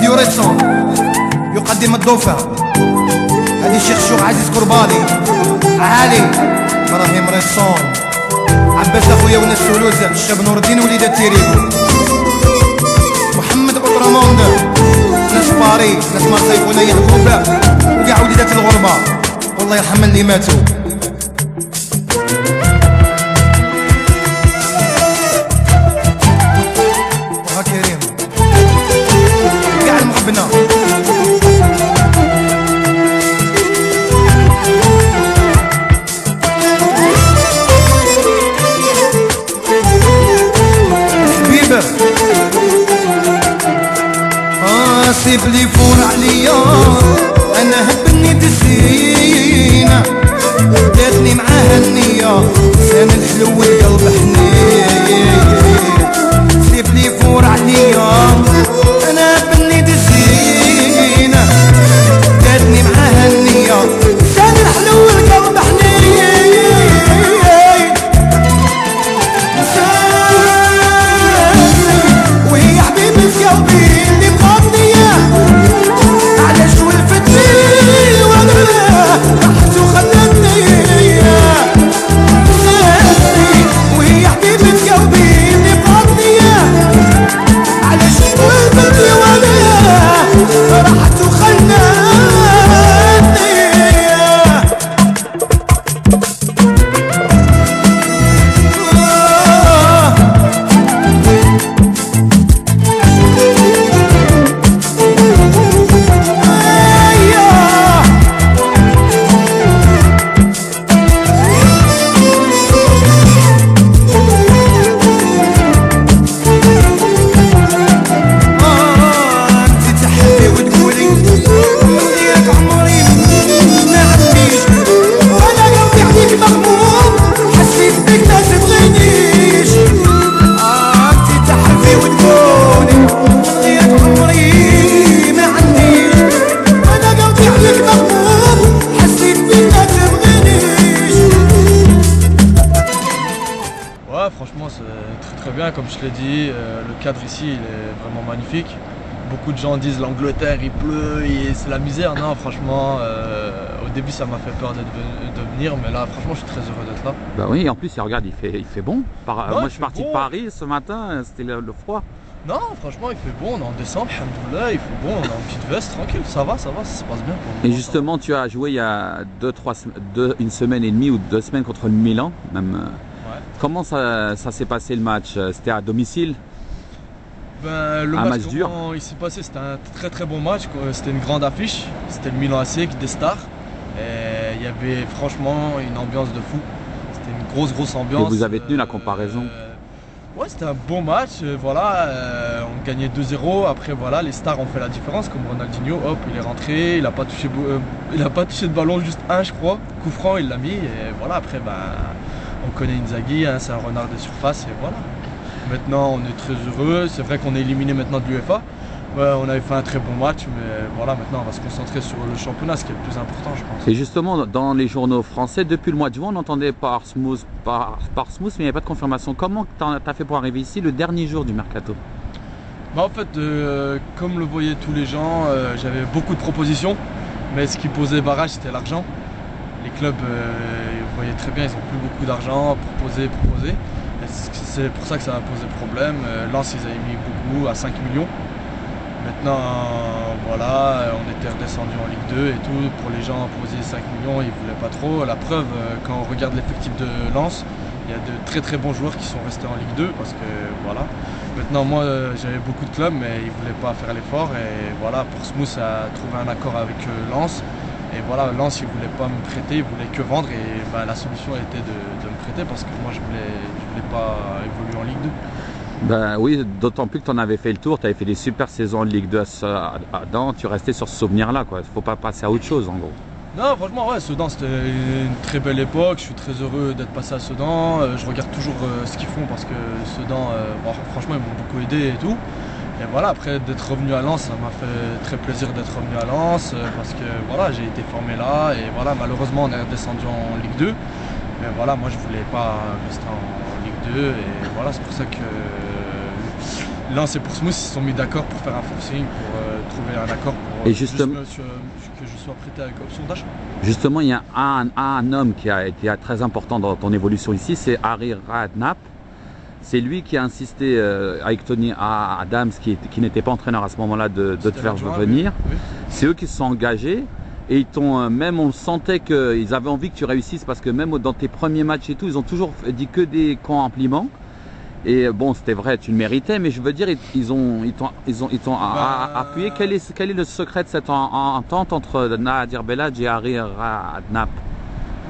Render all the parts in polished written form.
فيديو ريسون يقدم الضوفة. هذه الشيخ شوق عزيز قرباني، علي ابراهيم ريسون، عباس اخويا وناس سولوز، الشاب نور الدين وليدات تيريبو، محمد اوتراموند، ناس باريس، ناس مارسيل خونا يعقوب وكاع وليدات الغربة، والله يرحم من اللي ماتوا. وها كريم كاع المغبنة. سيب لي فور عليا انا هبني تزينة، جاتني معاها النية لسان الحلو والقلب حنين. سيب لي فور عليا انا هبني تزينة، جاتني معاها النية لسان الحلو والقلب حنين. وهي حبيبة في قلبي franchement c'est très bien, comme je l'ai dit, le cadre ici il est vraiment magnifique. Beaucoup de gens disent l'Angleterre il pleut et c'est la misère. Non franchement au début ça m'a fait peur de venir, mais là franchement je suis très heureux d'être là. Bah oui, en plus regarde il fait bon. Moi je suis parti de Paris ce matin, c'était le froid. Non franchement il fait bon, on est en décembre, alhamdoulilah, il fait bon, on a une petite veste, tranquille, ça va, ça se passe bien pour nous. Et justement tu as joué il y a une semaine et demie ou 2 semaines contre le Milan même. Comment ça s'est passé le match? C'était à domicile? Le match dur. Il s'est passé, c'était un très bon match, c'était une grande affiche, c'était le Milan AC des stars. Et il y avait franchement une ambiance de fou, c'était une grosse ambiance. Et vous avez tenu la comparaison? Ouais, c'était un bon match, voilà, on gagnait 2-0, après voilà, les stars ont fait la différence, comme Ronaldinho, hop, il est rentré, il n'a pas touché de ballon, juste un je crois, coup franc il l'a mis, et voilà, après on connaît Inzaghi, hein, c'est un renard des surfaces et voilà. Maintenant on est très heureux, c'est vrai qu'on est éliminé maintenant de l'UEFA. Ouais, on avait fait un très bon match, mais voilà, maintenant on va se concentrer sur le championnat, ce qui est le plus important je pense. Et justement dans les journaux français, depuis le mois de juin on entendait Portsmouth, mais il n'y avait pas de confirmation. Comment tu as fait pour arriver ici le dernier jour du mercato? En fait, comme le voyaient tous les gens, j'avais beaucoup de propositions, mais ce qui posait barrage c'était l'argent. Les clubs, vous voyez très bien, ils n'ont plus beaucoup d'argent, proposer. C'est pour ça que ça a posé problème. Lens, ils avaient mis beaucoup, à 5 millions. Maintenant, voilà, on était redescendu en Ligue 2 et tout. Pour les gens, poser 5 millions, ils ne voulaient pas trop. La preuve, quand on regarde l'effectif de Lens, il y a de très bons joueurs qui sont restés en Ligue 2 parce que voilà. Maintenant, moi, j'avais beaucoup de clubs, mais ils ne voulaient pas faire l'effort. Et voilà, Portsmouth a trouvé un accord avec Lens. Et voilà, Lens il voulait pas me prêter, il voulait que vendre et la solution était de me prêter parce que moi je voulais pas évoluer en Ligue 2. Ben oui, d'autant plus que tu en avais fait le tour, tu avais fait des super saisons en Ligue 2 à Sedan, tu restais sur ce souvenir-là, quoi. Il faut pas passer à autre chose en gros. Non, franchement, ouais, Sedan c'était une très belle époque, je suis très heureux d'être passé à Sedan, je regarde toujours ce qu'ils font parce que Sedan, franchement, ils m'ont beaucoup aidé et tout. Et voilà, après d'être revenu à Lens, ça m'a fait très plaisir d'être revenu à Lens parce que voilà, j'ai été formé là et voilà, malheureusement on est redescendu en Ligue 2. Mais voilà, moi je voulais pas rester en Ligue 2 et voilà, c'est pour ça que Lens et Portsmouth ils se sont mis d'accord pour faire un forcing, pour trouver un accord pour et justement, que je sois prêté avec option d'achat. Justement, il y a un homme qui a été très important dans ton évolution ici, c'est Harry Redknapp. C'est lui qui a insisté avec Tony Adams, qui n'était pas entraîneur à ce moment-là, de te faire venir. Oui. C'est eux qui se sont engagés. Et ils t'ont même, on sentait qu'ils avaient envie que tu réussisses, parce que même dans tes premiers matchs et tout, ils ont toujours dit que des compliments. Et bon, c'était vrai, tu le méritais, mais je veux dire, ils t'ont appuyé. Quel est le secret de cette entente entre Nadir Belhadj et Harry Redknapp?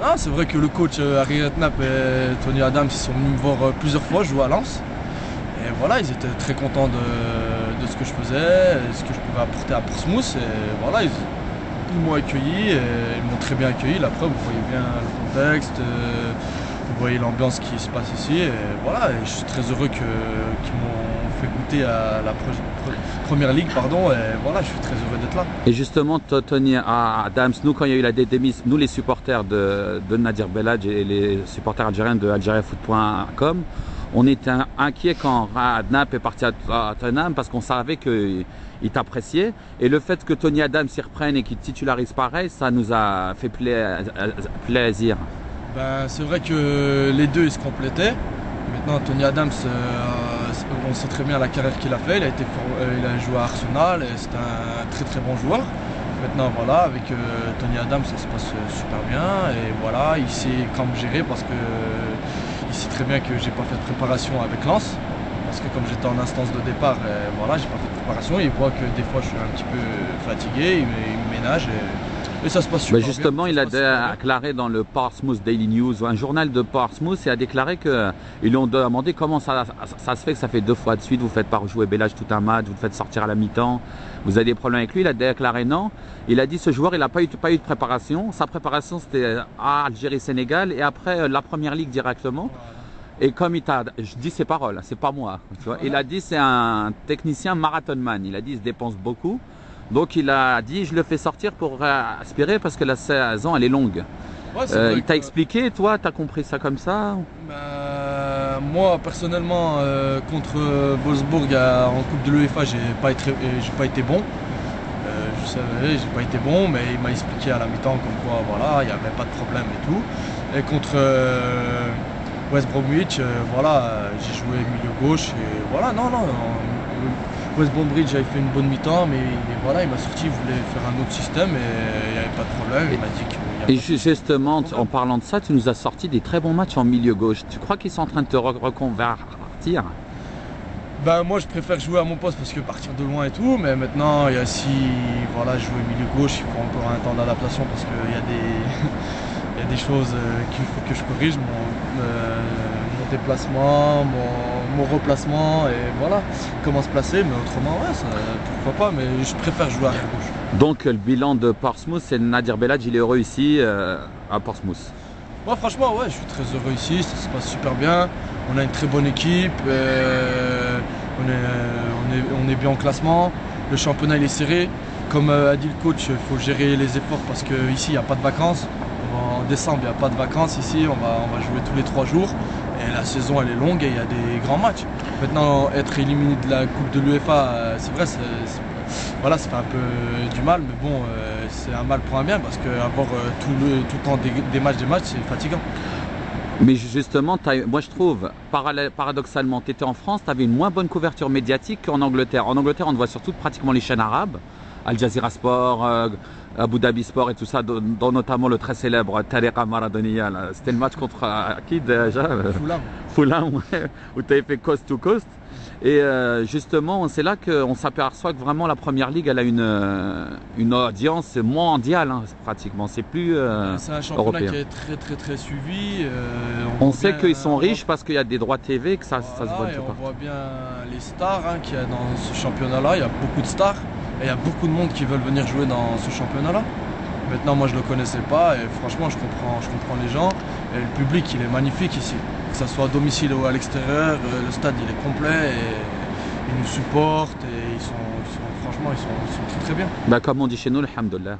Non, c'est vrai que le coach Harry Redknapp et Tony Adams, ils sont venus me voir plusieurs fois jouer à Lens. Et voilà, ils étaient très contents de ce que je faisais, de ce que je pouvais apporter à Portsmouth. Et voilà, ils m'ont accueilli, et ils m'ont très bien accueilli. La preuve, vous voyez bien le contexte. Vous voyez l'ambiance qui se passe ici, et voilà, et je suis très heureux qu'ils m'ont fait goûter à la première ligue, pardon, et voilà, je suis très heureux d'être là. Et justement, Tony Adams, nous quand il y a eu la démise, nous les supporters de Nadir Belhadj et les supporters algériens de algeriafoot.com, on était inquiets quand Redknapp est parti à Tottenham, parce qu'on savait qu'il t'appréciait, et le fait que Tony Adams s'y reprenne et qu'il titularise pareil, ça nous a fait plaisir. Ben, c'est vrai que les deux ils se complétaient. Maintenant Tony Adams, on sait très bien la carrière qu'il a fait. Il a joué à Arsenal et c'est un très très bon joueur. Maintenant voilà, avec Tony Adams ça se passe super bien, et voilà, il sait quand me gérer, parce que il sait très bien que j'ai pas fait de préparation avec Lens, parce que comme j'étais en instance de départ, voilà, j'ai pas fait de préparation. Il voit que des fois je suis un petit peu fatigué, il me ménage. Et ça se passe super justement, bien. Il a déclaré dans le Portsmouth Daily News, un journal de Portsmouth, il a déclaré qu'ils lui ont demandé comment ça se fait que ça fait 2 fois de suite, vous ne faites pas rejouer Belhadj tout un match, vous le faites sortir à la mi-temps, vous avez des problèmes avec lui. Il a déclaré non. Il a dit ce joueur, il n'a pas eu de préparation. Sa préparation, c'était à Algérie-Sénégal, et après la première ligue directement. Et comme je dis ses paroles, c'est pas moi. Tu vois, il a dit c'est un technicien marathonman. Il a dit il se dépense beaucoup. Donc il a dit je le fais sortir pour aspirer, parce que la saison elle est longue. Ouais, il t'a expliqué, toi tu as compris ça comme ça? Moi personnellement contre Wolfsburg en Coupe de l'UEFA j'ai pas été bon. Je savais, j'ai pas été bon, mais il m'a expliqué à la mi-temps comme quoi voilà, il n'y avait pas de problème et tout. Et contre West Bromwich, voilà, j'ai joué milieu gauche et voilà, non. West Bromwich, j'avais fait une bonne mi-temps, mais voilà, il m'a sorti, il voulait faire un autre système et il n'y avait pas de problème. Il m'a dit qu'il y a justement, en parlant de ça, tu nous as sorti des très bons matchs en milieu gauche. Tu crois qu'ils sont en train de te reconvertir? Ben, moi, je préfère jouer à mon poste parce que partir de loin et tout, mais maintenant, il y a voilà, jouer milieu gauche, il faut encore un temps d'adaptation parce qu'il y a des choses qu'il faut que je corrige, mon déplacement, mon replacement, et voilà, comment se placer, mais autrement, ouais, pourquoi pas, mais je préfère jouer à gauche. Donc le bilan de Portsmouth, c'est Nadir Belhadj, il est heureux ici à Portsmouth? Moi franchement, ouais, je suis très heureux ici, ça se passe super bien, on a une très bonne équipe, on est bien en classement, le championnat il est serré, comme a dit le coach, il faut gérer les efforts parce qu'ici il n'y a pas de vacances. En décembre, il n'y a pas de vacances ici, on va jouer tous les 3 jours. Et la saison, elle est longue et il y a des grands matchs. Maintenant, être éliminé de la Coupe de l'UEFA, c'est vrai, voilà, ça fait un peu du mal. Mais bon, c'est un mal pour un bien parce qu'avoir tout le temps des matchs, c'est fatigant. Mais justement, moi je trouve, paradoxalement, tu étais en France, tu avais une moins bonne couverture médiatique qu'en Angleterre. En Angleterre, on te voit surtout pratiquement les chaînes arabes, Al Jazeera Sport, Abu Dhabi Sport et tout ça, dont notamment le très célèbre Tariqa Maradoniya. C'était le match contre qui déjà? Fulham, ouais, où tu avais fait coast to coast. Et justement, c'est là qu'on s'aperçoit que vraiment la Première Ligue, elle a une audience mondiale, hein, pratiquement. C'est plus c'est un championnat européen qui est très très très suivi. On sait qu'ils sont riches parce qu'il y a des droits TV, que ça se voit tout on voit bien les stars qu'il y a dans ce championnat-là. Il y a beaucoup de stars. Et il y a beaucoup de monde qui veulent venir jouer dans ce championnat-là. Maintenant, moi, je ne le connaissais pas et franchement, je comprends les gens. Et le public, il est magnifique ici. Que ce soit à domicile ou à l'extérieur, le stade, il est complet et ils nous supportent et franchement, ils sont très très bien. Comme on dit chez nous, alhamdoulilah.